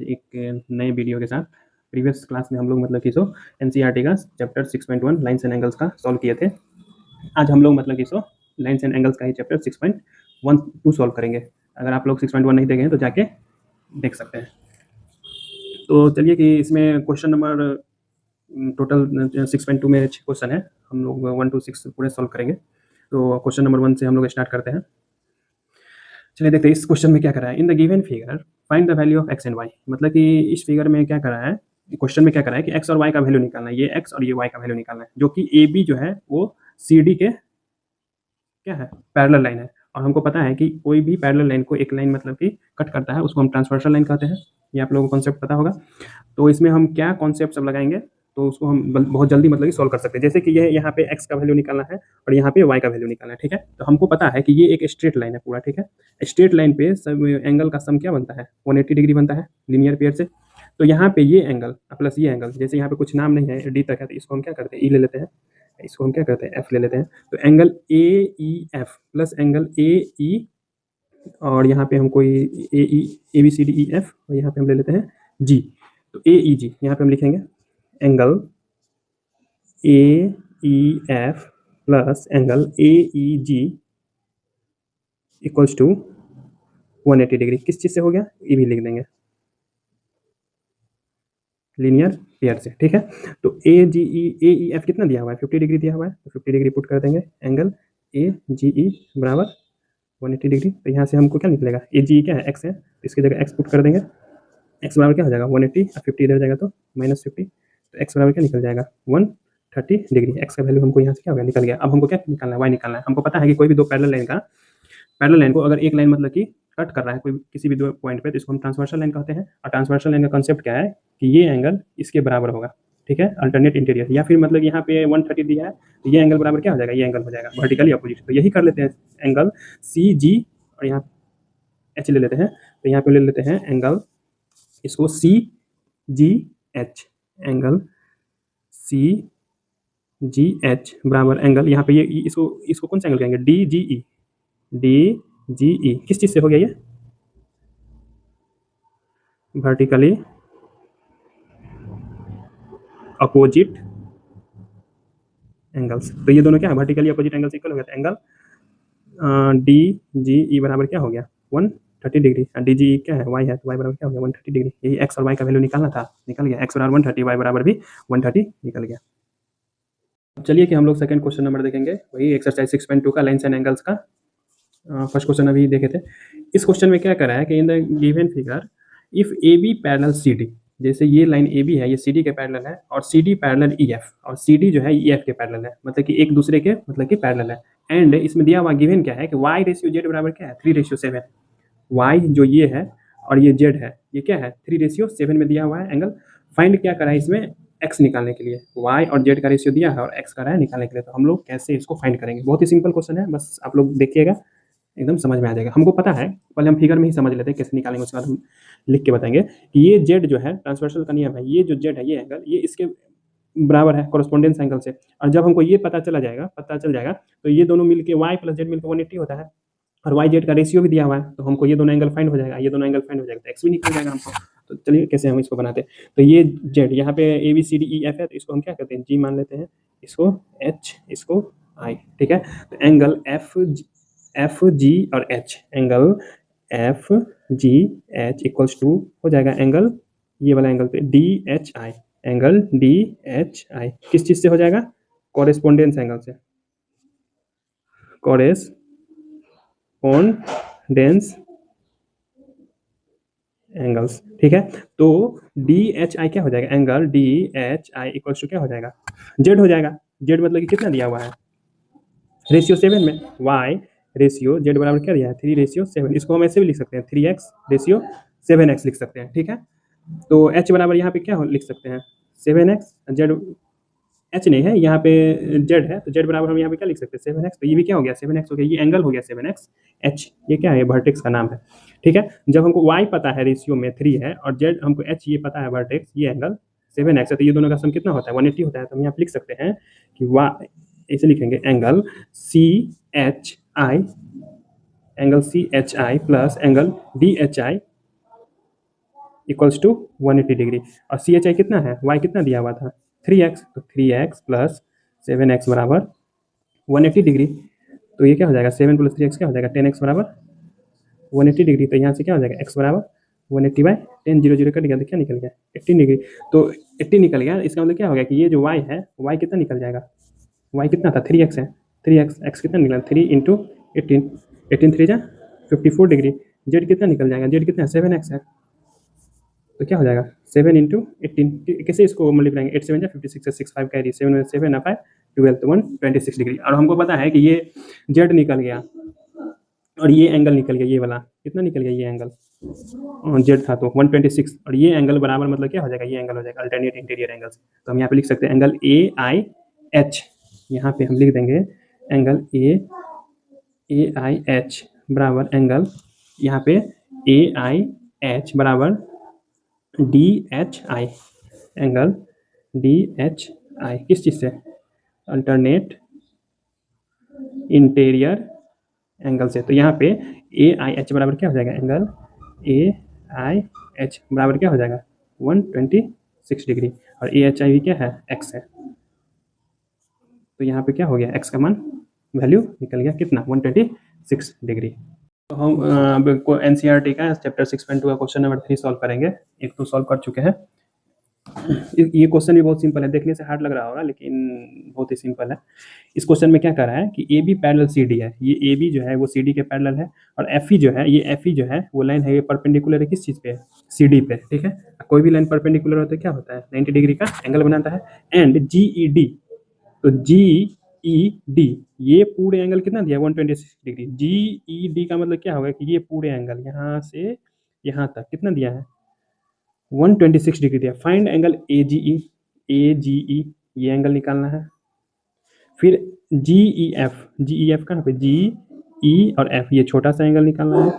एक नए वीडियो के साथ। प्रीवियस क्लास में हम लोग मतलब कि एनसीईआरटी का चैप्टर 6.1 लाइन्स एंड एंगल्स का सॉल्व किए थे। आज हम लोग मतलब कि लाइन्स एंड एंगल्स का ही चैप्टर 6.12 सॉल्व करेंगे। अगर आप लोग 6.1 नहीं देखे हैं तो जाके देख सकते हैं। तो चलिए कि इसमें क्वेश्चन नंबर टोटल 6.2 में 6 क्वेश्चन है। हम लोग 1 to 6 पूरे सॉल्व करेंगे। तो क्वेश्चन नंबर 1 से हम लोग स्टार्ट करते हैं। चलिए देखते हैं इस क्वेश्चन में क्या करा है। In the given figure find the value of x and y. मतलब कि इस फिगर में क्या करा है, क्वेश्चन में क्या करा है कि एक्स और वाई का वैल्यू निकालना है। ये एक्स और ये वाई का वैल्यू निकालना है, जो कि ए बी जो है वो सी डी के क्या है, पैरेलल लाइन है। और हमको पता है कि कोई भी पैरेलल लाइन को एक लाइन मतलब कि कट करता है, उसको हम ट्रांसवर्सल लाइन कहते हैं। ये आप लोगों को कॉन्सेप्ट पता होगा। तो इसमें हम क्या कॉन्सेप्ट सब लगाएंगे तो उसको हम बहुत जल्दी मतलब कि सॉल्व कर सकते हैं। जैसे कि ये यहाँ पे एक्स का वैल्यू निकालना है और यहाँ पे वाई का वैल्यू निकालना है। ठीक है, तो हमको पता है कि ये एक स्ट्रेट लाइन है पूरा। ठीक है, स्ट्रेट लाइन पे सब एंगल का सम क्या बनता है, 180 डिग्री बनता है लीनियर पेयर से। तो यहाँ पे ये एंगल प्लस ये एंगल, जैसे यहाँ पे कुछ नाम नहीं है डी तक है, तो इसको हम क्या करते हैं ई ले लेते हैं, इसको हम क्या करते हैं एफ ले लेते हैं। तो angle A E F plus angle A E, और यहाँ पे हम कोई A B C D E F, और यहाँ पे हम ले लेते हैं जी। तो ए ई जी यहाँ पे हम लिखेंगे angle A E F plus angle A E G equals to 180 degree. किस चीज़ से हो गया, ये भी लिख देंगे लीनियर पेयर से। ठीक है, तो ए जी ई एफ कितना दिया हुआ है, 50 डिग्री दिया हुआ है, तो 50 डिग्री पुट कर देंगे। एंगल ए जी ई बराबर 180 डिग्री। तो यहाँ से हमको क्या निकलेगा, ए जी क्या है एक्स है, तो इसकी जगह एक्स पुट कर देंगे। एक्स बराबर क्या हो जाएगा 180 और 50 इधर जाएगा तो -50। तो एक्स बराबर क्या निकल जाएगा 130 डिग्री। एक्स का वैल्यू हमको यहाँ से क्या हो गया, निकल गया। अब हमको क्या निकालना है, वाई निकालना है। हमको पता है कि कोई भी दो पैरेलल लाइन को अगर एक लाइन मतलब कि कट कर रहा है कोई किसी भी दो पॉइंट पे, तो इसको हम ट्रांसवर्सल लाइन कहते हैं। और ट्रांसवर्सल लाइन का कॉन्सेप्ट क्या है कि ये एंगल इसके बराबर होगा। ठीक है, अल्टरनेट इंटीरियर, या फिर मतलब यहाँ पे 130 दिया है तो ये एंगल बराबर क्या हो जाएगा, ये एंगल हो जाएगा वर्टिकली अपोजिट। तो यही कर लेते हैं एंगल सी जी, और यहाँ एच ले लेते हैं। तो यहाँ पे ले लेते हैं एंगल, इसको C G H, angle C G H बराबर एंगल यहाँ पे ये इसको इसको कौन सा एंगल कहेंगे, D G E. D G ई किस चीज़ से हो गया, ये वर्टिकली अपोजिट एंगल्स। तो ये दोनों क्या है, वर्टिकली अपोजिट एंगल्स इक्वल हो गया। एंगल डी जी ई बराबर क्या हो गया 130 डिग्री। डी जी ई क्या है, वाई है, तो वाई बराबर क्या हो गया 130 डिग्री। यही एक्स और वाई का वैल्यू निकालना था, निकल गया। एक्स बराबर 130, वाई बराबर भी 130 निकल गया। चलिए कि हम लोग सेकंड क्वेश्चन नंबर देखेंगे, वही एक्सरसाइज 6.2 का लाइन्स एंड एंगल्स का। फर्स्ट क्वेश्चन अभी देखे थे। इस क्वेश्चन में क्या करा है कि in the given figure if A B parallel C D, जैसे ये लाइन ए बी है, ये सी डी के पैरेलल है, और C D parallel E F, और सी डी जो है ई एफ के पैरेलल है, मतलब कि एक दूसरे के मतलब कि पैरेलल है। एंड इसमें दिया हुआ गिवन क्या है कि वाई रेशियो जेड बराबर क्या है 3:7। वाई जो ये है और ये जेड है, ये क्या है 3:7 में दिया हुआ है एंगल। फाइंड क्या करा है इसमें, एक्स निकालने के लिए। वाई और जेड का रेशियो दिया है और एक्स का है निकालने के लिए। तो हम लोग कैसे इसको फाइंड करेंगे, बहुत ही सिंपल क्वेश्चन है, बस आप लोग देखिएगा एकदम समझ में आ जाएगा। हमको पता है, पहले हम फिगर में ही समझ लेते हैं कैसे निकालेंगे, उसके बाद हम लिख के बताएंगे कि ये जेड जो है ट्रांसवर्सल का नियम है, ये जो जेड है ये एंगल ये इसके बराबर है कोरस्पोंडेंस एंगल से। और जब हमको ये पता चल जाएगा तो ये दोनों मिलके वाई प्लस जेड मिलकर 180 होता है, और वाई जेड का रेशियो भी दिया हुआ है, तो हमको ये दोनों एंगल फाइंड हो जाएगा, ये दोनों एंगल फाइंड हो जाएगा, तो एक्स भी निकल जाएगा हमको। तो चलिए कैसे हम इसको बनाते हैं। तो ये जेड यहाँ पे A B C D E F है, तो इसको हम क्या करते हैं जी मान लेते हैं, इसको एच, इसको आई। ठीक है, तो एंगल एफ जी और H, angle F G H equals to हो जाएगा एंगल, ये वाला एंगल पे D H I, angle D H I किस चीज़ से हो जाएगा, कॉरेस्पोंडेंस एंगल से, कॉरेस्पोंडेंस एंगल्स। ठीक है, तो डी एच आई क्या हो जाएगा, angle D H I equals to क्या हो जाएगा, जेड हो जाएगा। जेड मतलब कि कितना दिया हुआ है रेशियो 7 में, वाई रेशियो जेड बराबर क्या दिया है 3:7। इसको हम ऐसे भी लिख सकते हैं 3x रेशियो 7x लिख सकते हैं। ठीक है, तो h बराबर यहाँ पे क्या लिख सकते हैं 7x, जेड h नहीं है यहाँ पे जेड है, तो जेड बराबर हम यहाँ पे क्या लिख सकते हैं 7x। तो ये भी क्या हो गया 7x हो गया, ये एंगल हो गया 7x। h ये क्या है, वर्टेक्स का नाम है। ठीक है, जब हमको y पता है रेशियो में 3 है, और z हमको h ये पता है वर्टेक्स, ये एंगल 7x है, तो ये दोनों का सम कितना होता है 180 होता है। तो हम यहाँ पे लिख सकते हैं कि y ऐसे लिखेंगे angle C H I, angle C H I plus angle D H I equals to 180 degree. और सी एच आई कितना है, वाई कितना दिया हुआ था 3x, तो 3x प्लस 7x बराबर 180 डिग्री। तो ये क्या हो जाएगा 7 प्लस 3x क्या हो जाएगा 10x बराबर 180 डिग्री। तो यहाँ से क्या हो जाएगा x बराबर 180/10, 0 0 कट गया तो क्या निकल गया 18 डिग्री। तो 80 निकल गया, इसका मतलब क्या हो गया कि ये जो y है y कितना निकल जाएगा, y कितना था 3x है, 3x x कितना निकला 3 इंटू 18, 18 3 जा 54 डिग्री। z कितना निकल जाएगा, z कितना है 7x है, तो क्या हो जाएगा 7 इंटू 18। कैसे इसको मल्टीप्लाई 8 7 जा 56 6 5 कैरी 7 7 5 12 तो 126 डिग्री। और हमको पता है कि ये z निकल गया और ये एंगल निकल गया, ये वाला कितना निकल गया, ये एंगल जेड था तो 126, और ये एंगल बराबर मतलब क्या हो जाएगा, ये एंगल हो जाएगा अल्टरनेट इंटीरियर एंगल्स। तो हम यहाँ पे लिख सकते हैं एंगल ए आई एच, यहाँ पे हम लिख देंगे एंगल ए आई एच बराबर एंगल यहाँ पे ए आई एच बराबर D H I, angle D H I किस चीज़ से, अल्टरनेट इंटीरियर एंगल से। तो यहाँ पे ए आई एच बराबर क्या हो जाएगा, एंगल ए आई एच बराबर क्या हो जाएगा 126 डिग्री, और ए एच आई भी क्या है एक्स है। तो यहाँ पे क्या हो गया एक्स का मान वैल्यू निकल गया कितना 126 डिग्री। तो हम एन सी आर टी का चैप्टर 6.2 का क्वेश्चन नंबर 3 सॉल्व करेंगे। एक तो सॉल्व कर चुके हैं, ये क्वेश्चन भी बहुत सिंपल है, देखने से हार्ड लग रहा होगा लेकिन बहुत ही सिंपल है। इस क्वेश्चन में क्या कर रहा है कि A B parallel C D है, ये ए बी जो है वो सी डी के पैरेलल है, और एफ ई जो है ये एफ ई जो है वो लाइन है ये परपेंडिकुलर है किस चीज़ पे, सी डी पे, ठीक है। कोई भी लाइन परपेंडिकुलर होता है क्या होता है 90 डिग्री का एंगल बनाता है। एंड जी ई डी, तो जी ई डी ये पूरे एंगल कितना दिया 126 डिग्री। जी ई डी का मतलब क्या होगा कि ये पूरे एंगल यहाँ से यहाँ तक कितना दिया है 126 डिग्री दिया। फाइंड एंगल ए जी ई, ये एंगल निकालना है। फिर जी ई एफ कहाँ पे, जी ई और एफ ये छोटा सा एंगल निकालना है।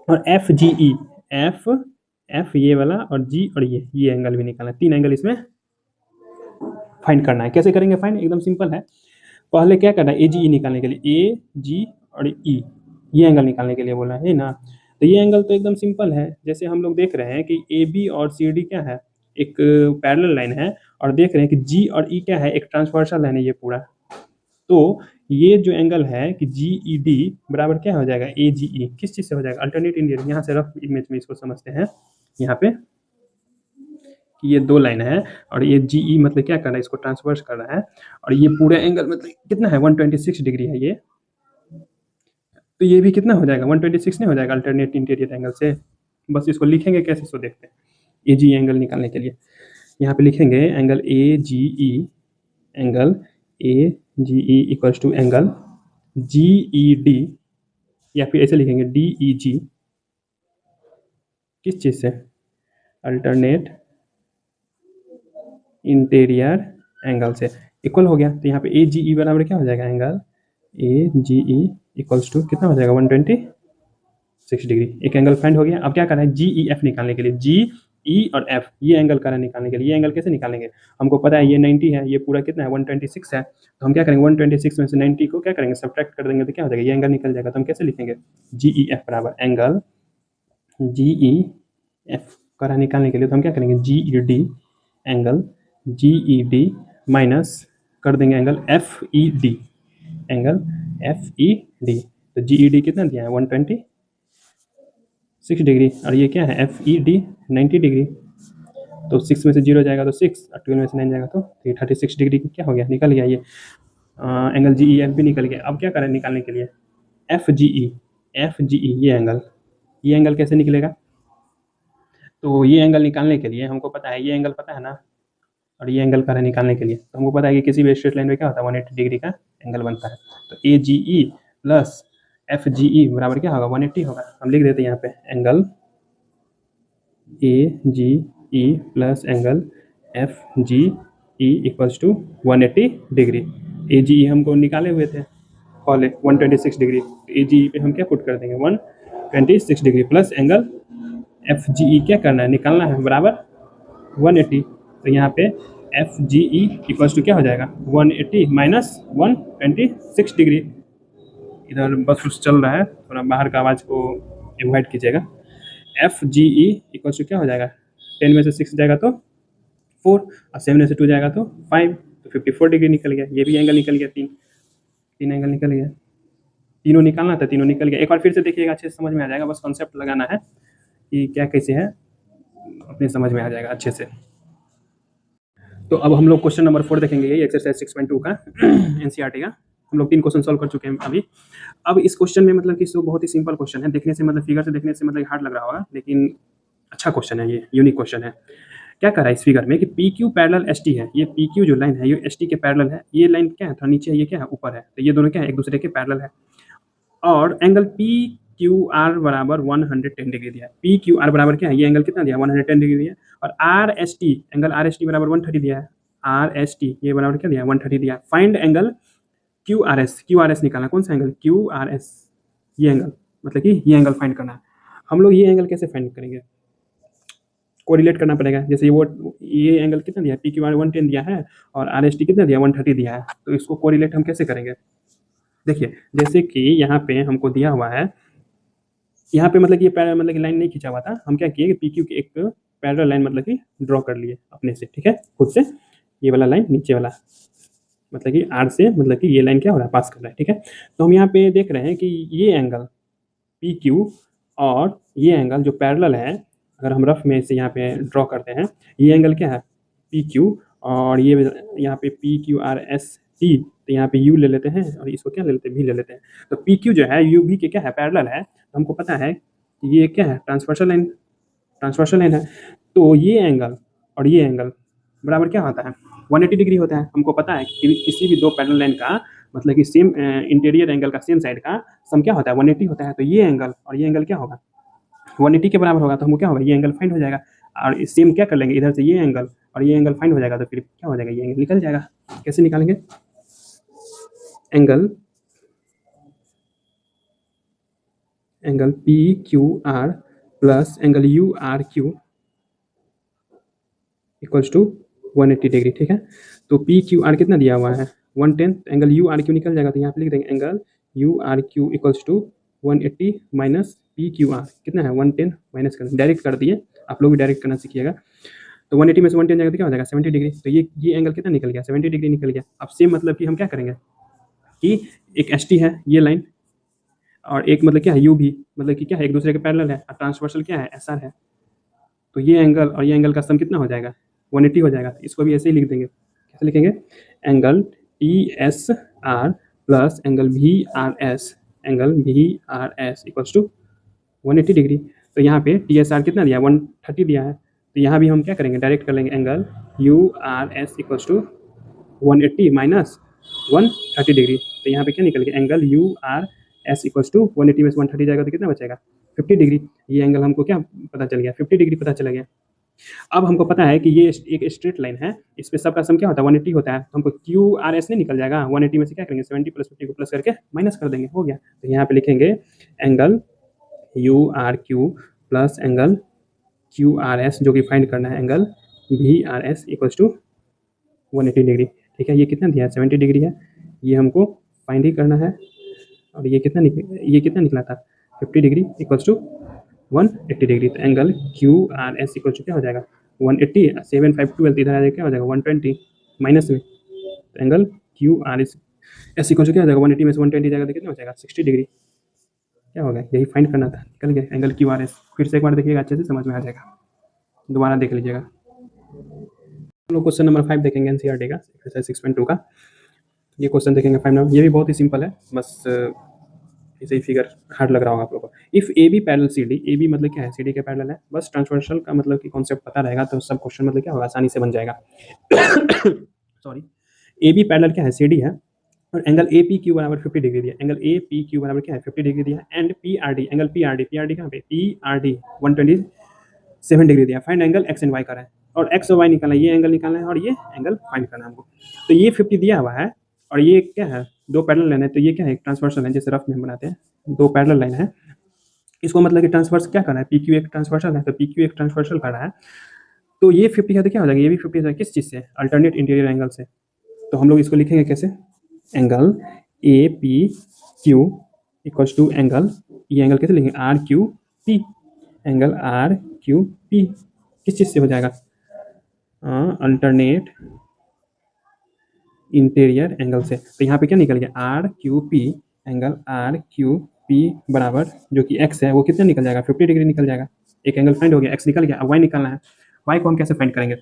और एफ जी ई, एफ ये वाला और जी और ये एंगल भी निकालना है। 3 एंगल इसमें फाइंड करना है। कैसे करेंगे फाइंड, एकदम सिंपल है। पहले क्या करना है ए जी ई निकालने के लिए, ए जी और ई ये एंगल निकालने के लिए बोला है ना। तो ये एंगल तो एकदम सिंपल है, जैसे हम लोग देख रहे हैं कि ए बी और सी डी क्या है एक पैरेलल लाइन है, और देख रहे हैं कि जी और ई क्या है एक ट्रांसवर्सल लाइन है ये पूरा। तो ये जो एंगल है कि जी ई डी बराबर क्या हो जाएगा ए जी ई, किस चीज़ से हो जाएगा अल्टरनेट इंटीरियर। यहाँ से रफ इमेज में इसको समझते हैं, यहाँ पे कि ये 2 लाइन है और ये जी ई मतलब क्या कर रहा है इसको ट्रांसवर्स कर रहा है, और ये पूरा एंगल मतलब कितना है 126 डिग्री है ये। तो ये भी कितना हो जाएगा 126 नहीं हो जाएगा अल्टरनेट इंटीरियर एंगल से। बस इसको लिखेंगे कैसे इसको देखते हैं। ए जी एंगल निकालने के लिए यहाँ पे लिखेंगे angle A G E, angle A G E equals to angle G E D, या फिर ऐसे लिखेंगे डी ई जी किस चीज़ से, अल्टरनेट इंटीरियर एंगल से इक्वल हो गया। तो यहाँ पे ए जी ई बराबर क्या हो जाएगा angle A G E equals to कितना हो जाएगा 126 डिग्री। एक एंगल फाइंड हो गया। अब क्या करना है जी ई एफ निकालने के लिए, जी ई और एफ ये एंगल करना निकालने के लिए। ये एंगल कैसे निकालेंगे, हमको पता है ये 90 है, ये पूरा कितना है 126 है। तो हम क्या करेंगे 126 में से 90 को क्या करेंगे सब्ट्रैक्ट कर देंगे तो क्या हो जाएगा ये एंगल निकल जाएगा। तो हम कैसे लिखेंगे जी ई एफ बराबर एंगल जी ई एफ करा निकालने के लिए तो हम क्या करेंगे G E D, angle G E D minus कर देंगे angle F E D, angle F E D. तो जी ई डी कितना दिया है 126 डिग्री, और ये क्या है एफ ई डी 90 डिग्री। तो 6 में से 0 जाएगा तो 6, और 12 में से 9 जाएगा तो 36 डिग्री क्या हो गया निकल गया ये एंगल जी ई एफ भी निकल गया। अब क्या करें निकालने के लिए एफ जी ई, ये एंगल कैसे निकलेगा। तो ये एंगल निकालने के लिए हमको पता है ये एंगल पता है ना, और ये एंगल करें निकालने के लिए तो हमको पता है कि किसी भी स्ट्रेट लाइन में क्या होता है 180 डिग्री का एंगल बनता है। तो ए G E plus F G ई बराबर क्या होगा 180 होगा। हम लिख देते हैं यहाँ पे angle A G E plus angle F G E equals to 180 degree. A G E हमको निकाले हुए थे पहले 126 डिग्री, ए जी ई पे हम क्या पुट कर देंगे 126 degree plus angle F G E क्या करना है निकालना है बराबर 180। तो यहाँ पे F G E equals to क्या हो जाएगा 180 माइनस 126 डिग्री। इधर बस चल रहा है, थोड़ा बाहर का आवाज़ को एवॉइड कीजिएगा। FGE इक्वल्स टू क्या हो जाएगा, 10 में से 6 जाएगा तो 4 और 7 में से 2 जाएगा तो 5, तो 54 डिग्री निकल गया। ये भी एंगल निकल गया, तीन एंगल निकल गया, तीनों निकालना था, तीनों निकल गया। एक बार फिर से देखिएगा, अच्छे से समझ में आ जाएगा, बस कॉन्सेप्ट लगाना है कि क्या कैसे है, अपने समझ में आ जाएगा अच्छे से। तो अब हम लोग क्वेश्चन नंबर 4 देखेंगे, यही एक्सरसाइज 6.2 का एनसीईआरटी का। हम लोग 3 क्वेश्चन सॉल्व कर चुके हैं अभी। अब इस क्वेश्चन में मतलब कि बहुत ही सिंपल क्वेश्चन है, देखने से मतलब फिगर से देखने से मतलब हार्ड लग रहा होगा, लेकिन अच्छा क्वेश्चन है, ये यूनिक क्वेश्चन है। क्या कर रहा है इस फिगर में कि P Q parallel S T है, ये पी क्यू जो लाइन है ये एस टी के पैरेलल है, ये लाइन क्या है थोड़ा नीचे है, ये क्या है ऊपर है, तो ये दोनों क्या है एक दूसरे के पैरेलल है। और एंगल पी क्यू आर बराबर 110 डिग्री दिया है। पी क्यू आर बराबर क्या है, ये एंगल कितना दिया 110 डिग्री दिया है। और R S T angle R S T बराबर 130 दिया है। आर एस टी ये बराबर क्या दिया 130 दिया है। Find angle Q R S निकालना, कौन सा एंगल क्यू आर एस, ये एंगल मतलब कि ये एंगल फाइंड करना है। हम लोग ये एंगल कैसे फाइंड करेंगे, कोरिलेट करना पड़ेगा। जैसे ये एंगल कितना दिया है, पी क्यू आर 110 दिया है और आर एस टी कितना दिया 130 दिया है, तो इसको कोरिलेट हम कैसे करेंगे। देखिए जैसे कि यहाँ पे हमको दिया हुआ है, यहाँ पे मतलब कि ये मतलब कि लाइन नहीं खींचा हुआ था, हम क्या किए कि पी क्यू की एक पैरेलल लाइन मतलब कि ड्रॉ कर लिए अपने से, ठीक है, खुद से। ये वाला लाइन नीचे वाला मतलब कि आर से मतलब कि ये लाइन क्या हो रहा है पास कर रहा है, ठीक है। तो हम यहाँ पे देख रहे हैं कि ये एंगल पी क्यू और ये एंगल जो पैरेलल है, अगर हम रफ में इसे यहाँ पे ड्रॉ करते हैं, ये एंगल क्या है पी क्यू और ये यहाँ पे P Q R S T, तो यहाँ पे यू ले लेते हैं और इसको क्या ले लेते हैं भी ले लेते हैं। तो पी क्यू जो है यू भी के क्या है पैरेलल है, तो हमको पता है कि ये क्या है ट्रांसवर्सल लाइन है। तो ये एंगल और ये एंगल बराबर क्या होता है 180 डिग्री होता है। हमको पता है कि किसी भी दो पैरेलल लाइन का मतलब कि सेम इंटीरियर एंगल का सेम साइड का सम क्या होता है 180 होता है। तो ये एंगल और ये एंगल क्या होगा 180 के बराबर होगा, तो हमको क्या होगा ये एंगल फाइंड हो जाएगा। और सेम क्या कर लेंगे इधर से ये एंगल और ये एंगल फाइंड हो जाएगा, तो फिर क्या हो जाएगा ये एंगल निकल जाएगा। कैसे निकालेंगे, angle P Q R plus angle U R Q equals to 180 degree, ठीक है। तो पी क्यू आर कितना दिया हुआ है 110, एंगल यू आर क्यू निकल जाएगा, तो यहाँ पे लिख देंगे angle U R Q equals to 180 minus P Q R कितना है 110 माइनस कर डायरेक्ट कर दिए, आप लोग भी डायरेक्ट करना सीखिएगा। तो 180 में से 110 जाएगा तो क्या हो जाएगा 70 डिग्री, तो ये एंगल कितना निकल गया 70 डिग्री निकल गया। अब सेम मतलब कि हम क्या करेंगे कि एक एस टी है ये लाइन और एक मतलब क्या है यू भी, मतलब कि क्या है एक दूसरे के पैरेलल है और ट्रांसवर्सल क्या है एस आर है। तो ये एंगल और ये एंगल का सम कितना हो जाएगा 180 हो जाएगा। इसको भी ऐसे ही लिख देंगे, कैसे लिखेंगे angle T S R plus angle V R S equals to 180 degree. तो यहाँ पे टी एस आर कितना दिया 130 दिया है, तो यहाँ भी हम क्या करेंगे डायरेक्ट कर लेंगे angle U R S equals to 180 minus 130 degree. तो यहाँ पे क्या निकल गया angle U R S equals to 180 में से 130 जाएगा तो कितना बचेगा 50 डिग्री। ये एंगल हमको क्या पता चल गया 50 डिग्री पता चला गया। अब हमको पता है कि ये एक स्ट्रेट लाइन है, इस पे सबका सम क्या होता है 180 होता है, तो हमको क्यू आर एस नहीं निकल जाएगा 180 में से क्या करेंगे 70 प्लस 50 को प्लस करके माइनस कर देंगे, हो गया। तो यहाँ पे लिखेंगे angle U R Q plus angle Q R S जो कि फाइंड करना है angle V R S equals to 180 degree, ठीक है। ये कितना दिया है 70 डिग्री है, ये हमको फाइंड ही करना है। और ये कितना निकला था 50 डिग्री इक्वल्स टू 180 डिग्री। तो angle Q R S equal to क्या हो जाएगा 180 7 5 12 इधर आ जाएगा क्या हो जाएगा 120 माइनस में। तो angle Q R S equal to क्या हो जाएगा 180 में से 120 जाएगा तो कितना हो जाएगा 60 डिग्री। क्या होगा यही फाइंड करना था, निकल गया एंगल क्यू आर एस। फिर से एक बार देखिएगा अच्छे से समझ में आ जाएगा, दोबारा देख लीजिएगा। हम लोग क्वेश्चन नंबर 5 देखेंगे एनसीईआरटी का एक्सरसाइज 6.2 का। ये क्वेश्चन देखेंगे 5 नंबर, ये भी बहुत ही सिंपल है, बस इसे ही फिगर हार्ड लग रहा होगा आप लोगों को। If A B parallel C D, A B मतलब क्या है सी डी के पैरेलल है, बस ट्रांसवर्सल का मतलब कि कॉन्सेप्ट पता रहेगा तो सब क्वेश्चन मतलब क्या होगा आसानी से बन जाएगा। सॉरी, ए बी पैरेलल क्या है सी डी है और एंगल ए पी क्यू बराबर 50 डिग्री दिया, एंगल ए पी क्यू बराबर क्या है 50 डिग्री दिया। And P R D angle P R D कहाँ पे पी आर डी 127 डिग्री दिया। Find angle x and y करा है और एक्स और वाई निकालना है, ये एंगल निकालना है और ये एंगल फाइंड करना है हमको। तो ये 50 दिया हुआ है और ये क्या है दो पैरेलल लाइन है, तो ये क्या है ट्रांसवर्सल लाइन, जैसे रफ में हम बनाते हैं दो पैरेलल लाइन है, इसको मतलब कि ट्रांसवर्स क्या करना है पी क्यू एक ट्रांसवर्सल है, तो पी क्यू एक ट्रांसवर्सल कर रहा है। तो ये 50 है तो क्या हो जाएगा ये भी 50 हो जाएगा, किस चीज़ से अल्टरनेट इंटीरियर एंगल से। तो हम लोग इसको लिखेंगे कैसे angle A P Q equals to angle, ये एंगल कैसे लिखेंगे R Q P. Angle R Q P किस चीज़ से हो जाएगा? अल्टरनेट इंटीरियर एंगल से। तो यहाँ पे क्या निकल गया? R Q P, angle R Q P बराबर जो कि एक्स है वो कितना निकल जाएगा? 50 डिग्री निकल जाएगा। एक एंगल फाइंड हो गया, एक्स निकल गया। अब वाई निकालना है। वाई को हम कैसे फाइंड करेंगे?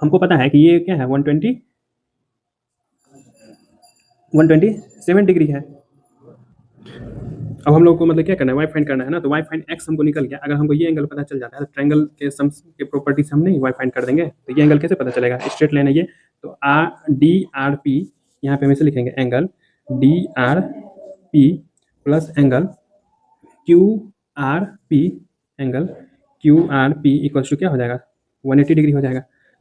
हमको पता है कि ये क्या है, 127 डिग्री है। अब हम लोग को मतलब क्या करना है, वाई फाइंड करना है ना। तो वाई फाइंड एक्स हमको निकल गया। अगर हमको ये एंगल पता चल जाता है तो ट्रायंगल के सम्स के प्रॉपर्टी से हम नहीं वाई फाइंड कर देंगे। तो ये एंगल कैसे पता चलेगा? स्ट्रेट लाइन है ये। तो आर डी आर पी, यहाँ पे हम इसे लिखेंगे angle D R P plus angle Q R P, angle Q R P equals to क्या हो जाएगा? 180 डिग्री हो जाएगा।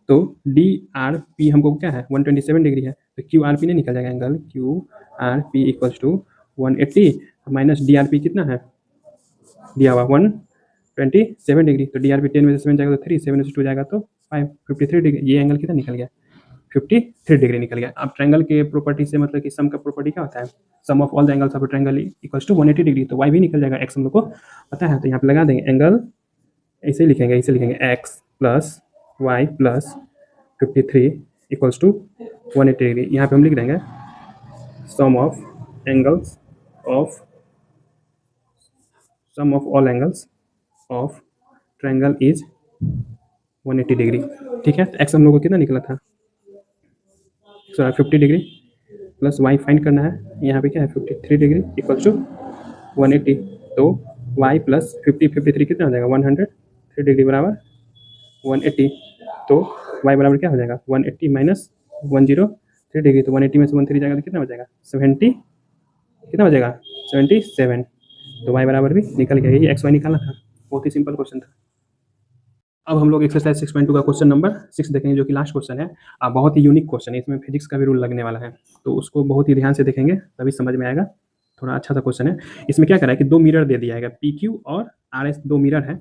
तो डी आर पी हमको क्या है? 127 डिग्री है। तो क्यू आर पी नहीं निकल जाएगा। Angle Q R P equals to 180 minus D R P कितना है दिया हुआ? 127 डिग्री। तो डी आर पी 10 में से 7 जाएगा तो 3, 7 में से 2 जाएगा तो 5, 53 डिग्री। ये एंगल कितना निकल गया? 53 डिग्री निकल गया। अब ट्रायंगल के प्रॉपर्टी से मतलब कि सम का प्रॉपर्टी क्या होता है? Sum of all the angles of a triangle equals to 180 degree. तो वाई भी निकल जाएगा, एक्स हम लोग को पता है। तो यहाँ पे लगा देंगे एंगल, ऐसे लिखेंगे, ऐसे लिखेंगे X plus Y plus 53 equals to 180 degree. यहाँ पे हम लिख देंगे sum of angles of sum of all angles of triangle is 180 degree. ठीक है। तो एक्स हम लोग को कितना निकला था? 50 डिग्री प्लस वाई फाइंड करना है। यहाँ पे क्या है? 53 डिग्री इक्वल टू 180। तो वाई प्लस 53 कितना हो जाएगा? 103 डिग्री बराबर 180। तो वाई बराबर क्या हो जाएगा? 180 माइनस 103 डिग्री। तो 180 में से 13 जाएगा तो कितना हो जाएगा? 70, कितना हो जाएगा? 77। तो वाई बराबर भी निकल गया। यही एक्स वाई निकालना था। बहुत ही सिंपल क्वेश्चन था। अब हम लोग एक्सरसाइज 6.2 का क्वेश्चन नंबर 6 देखेंगे, जो कि लास्ट क्वेश्चन है। बहुत ही यूनिक क्वेश्चन है, इसमें फिजिक्स का भी रूल लगने वाला है। तो उसको बहुत ही ध्यान से देखेंगे तभी समझ में आएगा। थोड़ा अच्छा सा क्वेश्चन है। इसमें क्या करा है कि 2 मिरर दे दिया है, पी क्यू और आर एस 2 मिरर है।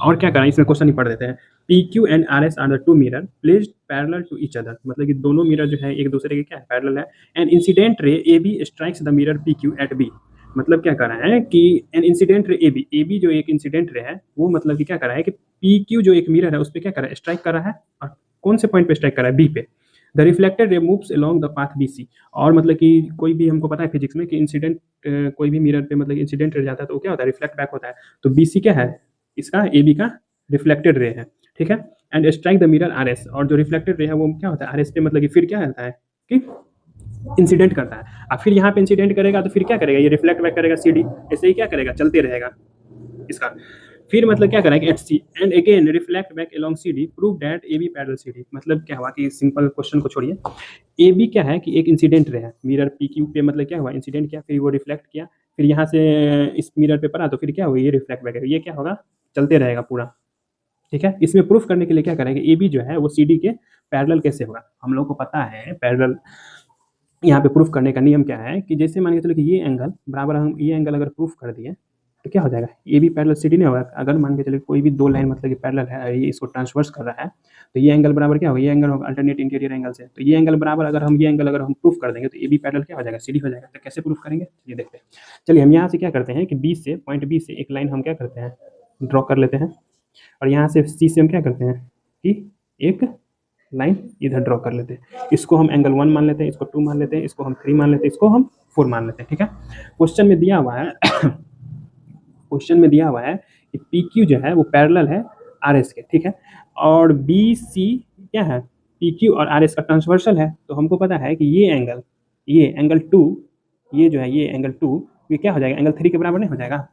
और क्या करा है, इसमें क्वेश्चन ही पढ़ देते हैं। P Q and R S are the 2 mirror placed parallel to each other. मतलब कि दोनों मिरर जो है एक दूसरे के क्या है? पैरेलल है। And incident ray A B strikes the mirror P Q at B. मतलब क्या कर रहा है कि an incident ray A B जो एक इंसिडेंट रे है वो मतलब कि क्या कर रहा है कि पी क्यू जो एक मिरर है उस पर क्या कर रहा है? स्ट्राइक कर रहा है। और कौन से पॉइंट पे स्ट्राइक कर रहा है? बी पे। The reflected ray moves along the path B C. और मतलब कि कोई भी हमको पता है फिजिक्स में कि इंसिडेंट कोई भी मिरर पे मतलब इंसिडेंट रे जाता है तो क्या होता है? रिफ्लेक्ट बैक होता है। तो बी सी क्या है? इसका ए बी का रिफ्लेक्टेड रे है। ठीक है। And strike the mirror R S. और जो रिफ्लेक्टेड रे है वो क्या होता है? आर एस पे मतलब कि फिर क्या होता है कि इंसिडेंट करता है। अब फिर यहाँ पे इंसिडेंट करेगा तो फिर क्या करेगा? ये रिफ्लेक्ट बैक करेगा सी डी। ऐसे ही क्या करेगा? चलते रहेगा इसका। फिर मतलब क्या करेगा? At C and again reflect back along C D, prove that A B parallel C D. मतलब क्या हुआ कि सिंपल क्वेश्चन को छोड़िए। ए बी क्या है कि एक इंसिडेंट रहा मिरर पी क्यू पे। मतलब क्या हुआ? इंसिडेंट किया, फिर वो रिफ्लेक्ट किया, फिर यहाँ से इस मिरर पे पड़ा तो फिर क्या हुआ? ये रिफ्लेक्ट बैक है। ये क्या होगा? चलते रहेगा पूरा। ठीक है। इसमें प्रूफ करने के लिए क्या करेंगे? ए बी जो है वो सी डी के पैरेलल कैसे होगा? हम लोग को पता है पैरेलल। यहाँ पे प्रूफ करने का नियम क्या है कि जैसे मान के चलो कि ये एंगल बराबर, हम ये एंगल अगर प्रूफ कर दिए तो क्या हो जाएगा? A B parallel C D नहीं होगा। अगर मान के चलो कोई भी 2 लाइन मतलब कि पैरेलल है, ये इसको ट्रांसवर्स कर रहा है तो ये एंगल बराबर क्या होगा? ये एंगल होगा अल्टरनेट इंटीरियर एंगल से। तो ये एंगल बराबर अगर हम ये एंगल अगर हम प्रूफ कर देंगे तो ए बी पैरेलल क्या हो जाएगा? सी डी हो जाएगा। तो कैसे प्रूफ करेंगे ये देखते हैं। चलिए हम यहाँ से क्या करते हैं कि बी से, पॉइंट बी से एक लाइन हम क्या करते हैं? ड्रॉ कर लेते हैं। और यहाँ से सी से हम क्या करते हैं कि एक लाइन इधर ड्रॉ कर लेते हैं। इसको हम एंगल 1 मान लेते हैं, इसको 2 मान लेते हैं, इसको हम 3 मान लेते हैं, इसको हम 4 मान लेते हैं। ठीक है। क्वेश्चन में दिया हुआ है क्वेश्चन में दिया हुआ है कि पी क्यू जो है वो पैरेलल है आर एस के। ठीक है। और बी सी क्या है? पी क्यू और आर एस का ट्रांसवर्सल है। तो हमको पता है कि ये एंगल 2, ये जो है ये एंगल 2 ये क्या हो जाएगा? एंगल 3 के बराबर नहीं हो जाएगा?